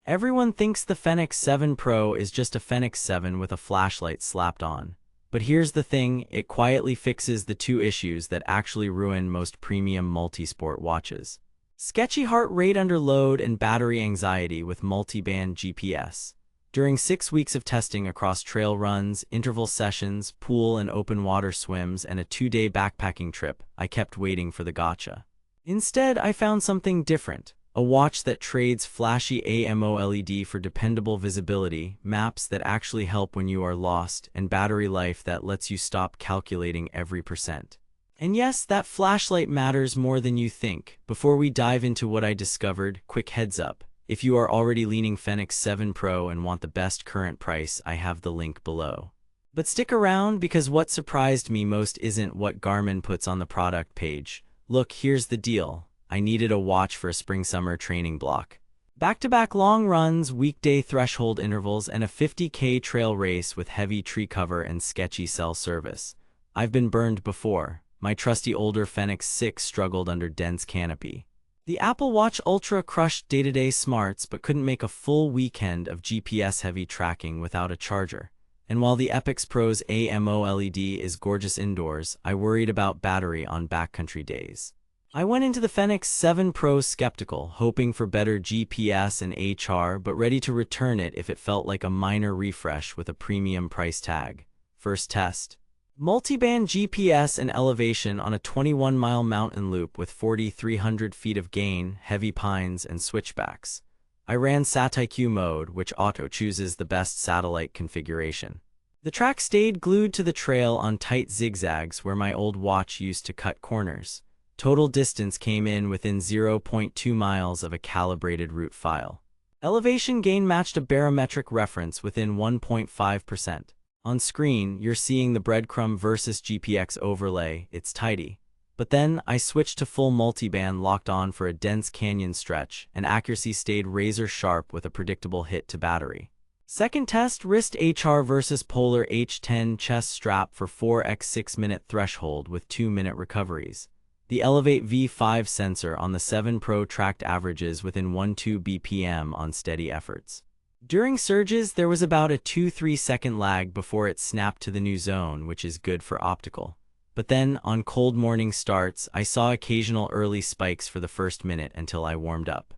Everyone thinks the Fenix 7 Pro is just a Fenix 7 with a flashlight slapped on. But here's the thing, it quietly fixes the two issues that actually ruin most premium multisport watches. Sketchy heart rate under load and battery anxiety with multi-band GPS. During 6 weeks of testing across trail runs, interval sessions, pool and open water swims, and a 2-day backpacking trip, I kept waiting for the gotcha. Instead, I found something different. A watch that trades flashy AMOLED for dependable visibility, maps that actually help when you are lost, and battery life that lets you stop calculating every percent. And yes, that flashlight matters more than you think. Before we dive into what I discovered, quick heads up. If you are already leaning Fenix 7 Pro and want the best current price, I have the link below. But stick around, because what surprised me most isn't what Garmin puts on the product page. Look, here's the deal. I needed a watch for a spring-summer training block. Back-to-back long runs, weekday threshold intervals, and a 50K trail race with heavy tree cover and sketchy cell service. I've been burned before. My trusty older Fenix 6 struggled under dense canopy. The Apple Watch Ultra crushed day-to-day smarts but couldn't make a full weekend of GPS-heavy tracking without a charger. And while the Epix Pro's AMOLED is gorgeous indoors, I worried about battery on backcountry days. I went into the Fenix 7 Pro skeptical, hoping for better GPS and HR, but ready to return it if it felt like a minor refresh with a premium price tag. First test. Multiband GPS and elevation on a 21-mile mountain loop with 4,300 feet of gain, heavy pines, and switchbacks. I ran SatIQ mode, which auto-chooses the best satellite configuration. The track stayed glued to the trail on tight zigzags where my old watch used to cut corners. Total distance came in within 0.2 miles of a calibrated route file. Elevation gain matched a barometric reference within 1.5%. On screen, you're seeing the breadcrumb versus GPX overlay. It's tidy. But then, I switched to full multiband locked on for a dense canyon stretch, and accuracy stayed razor sharp with a predictable hit to battery. Second test, wrist HR versus Polar H10 chest strap for 4x 6-minute threshold with 2-minute recoveries. The Elevate V5 sensor on the 7 Pro tracked averages within 1-2 BPM on steady efforts. During surges, there was about a 2-3 second lag before it snapped to the new zone, which is good for optical. But then, on cold morning starts, I saw occasional early spikes for the first minute until I warmed up.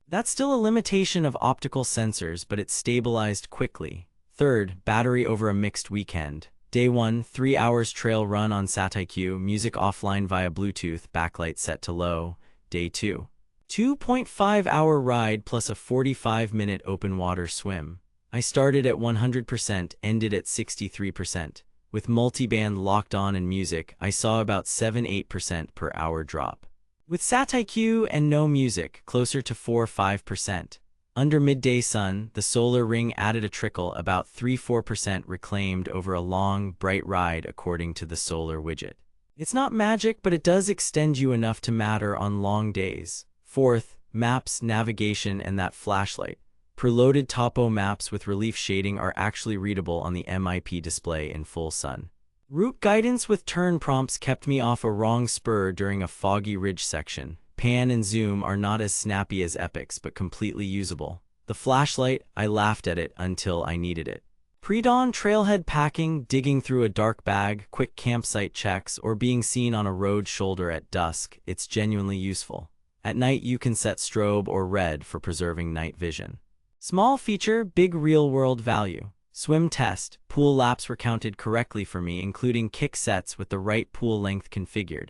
That's still a limitation of optical sensors, but it stabilized quickly. Third, battery over a mixed weekend. Day 1, 3 hours trail run on SatIQ, music offline via Bluetooth, backlight set to low. Day 2, 2.5-hour ride plus a 45-minute open water swim. I started at 100%, ended at 63%. With multiband locked on and music, I saw about 7-8% per hour drop. With SatIQ and no music, closer to 4-5%. Under midday sun, the solar ring added a trickle, about 3-4% reclaimed over a long, bright ride according to the solar widget. It's not magic, but it does extend you enough to matter on long days. Fourth, maps, navigation, and that flashlight. Preloaded topo maps with relief shading are actually readable on the MIP display in full sun. Route guidance with turn prompts kept me off a wrong spur during a foggy ridge section. Pan and zoom are not as snappy as Epix, but completely usable. The flashlight, I laughed at it until I needed it. Pre-dawn trailhead packing, digging through a dark bag, quick campsite checks, or being seen on a road shoulder at dusk, it's genuinely useful. At night you can set strobe or red for preserving night vision. Small feature, big real-world value. Swim test, pool laps were counted correctly for me, including kick sets with the right pool length configured.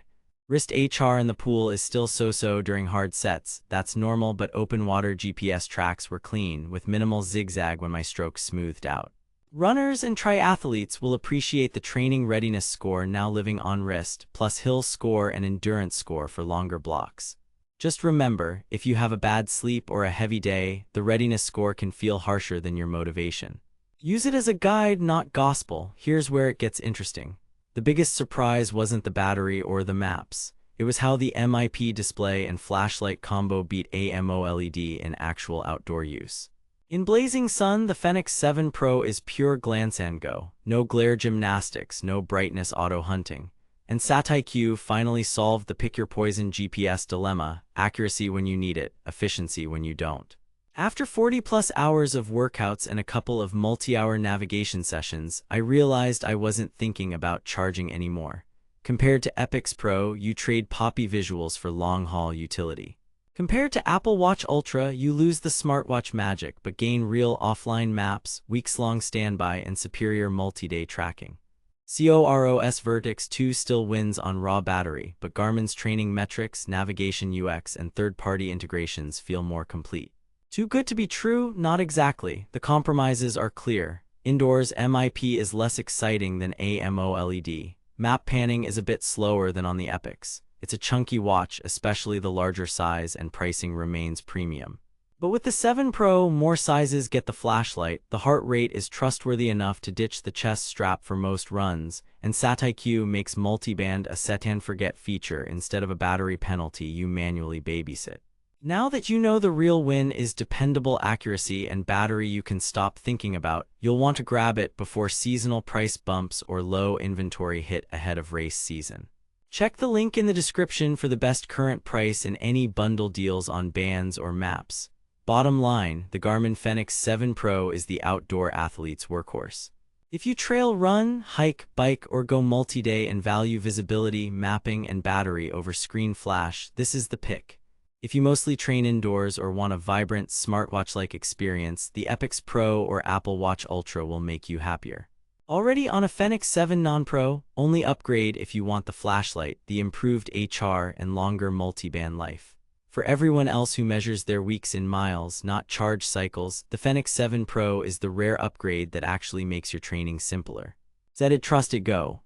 Wrist HR in the pool is still so-so during hard sets. That's normal, but open water GPS tracks were clean, with minimal zigzag when my strokes smoothed out. Runners and triathletes will appreciate the training readiness score now living on wrist, plus hill score and endurance score for longer blocks. Just remember, if you have a bad sleep or a heavy day, the readiness score can feel harsher than your motivation. Use it as a guide, not gospel. Here's where it gets interesting. The biggest surprise wasn't the battery or the maps. It was how the MIP display and flashlight combo beat AMOLED in actual outdoor use. In blazing sun, the Fenix 7 Pro is pure glance and go. No glare gymnastics, no brightness auto hunting. And SatIQ finally solved the pick your poison GPS dilemma: accuracy when you need it, efficiency when you don't. After 40 plus hours of workouts and a couple of multi-hour navigation sessions, I realized I wasn't thinking about charging anymore. Compared to Epix Pro, you trade poppy visuals for long-haul utility. Compared to Apple Watch Ultra, you lose the smartwatch magic but gain real offline maps, weeks-long standby, and superior multi-day tracking. COROS Vertex 2 still wins on raw battery, but Garmin's training metrics, navigation UX, and third-party integrations feel more complete. Too good to be true? Not exactly. The compromises are clear. Indoors, MIP is less exciting than AMOLED. Map panning is a bit slower than on the Epix. It's a chunky watch, especially the larger size, and pricing remains premium. But with the 7 Pro, more sizes get the flashlight, the heart rate is trustworthy enough to ditch the chest strap for most runs, and SatIQ makes multiband a set-and-forget feature instead of a battery penalty you manually babysit. Now that you know the real win is dependable accuracy and battery you can stop thinking about, you'll want to grab it before seasonal price bumps or low inventory hit ahead of race season. Check the link in the description for the best current price and any bundle deals on bands or maps. Bottom line, the Garmin Fenix 7 Pro is the outdoor athlete's workhorse. If you trail run, hike, bike, or go multi-day and value visibility, mapping, and battery over screen flash, this is the pick. If you mostly train indoors or want a vibrant, smartwatch-like experience, the Epix Pro or Apple Watch Ultra will make you happier. Already on a Fenix 7 Non-Pro, only upgrade if you want the flashlight, the improved HR, and longer multi-band life. For everyone else who measures their weeks in miles, not charge cycles, the Fenix 7 Pro is the rare upgrade that actually makes your training simpler. Set it, trust it, go.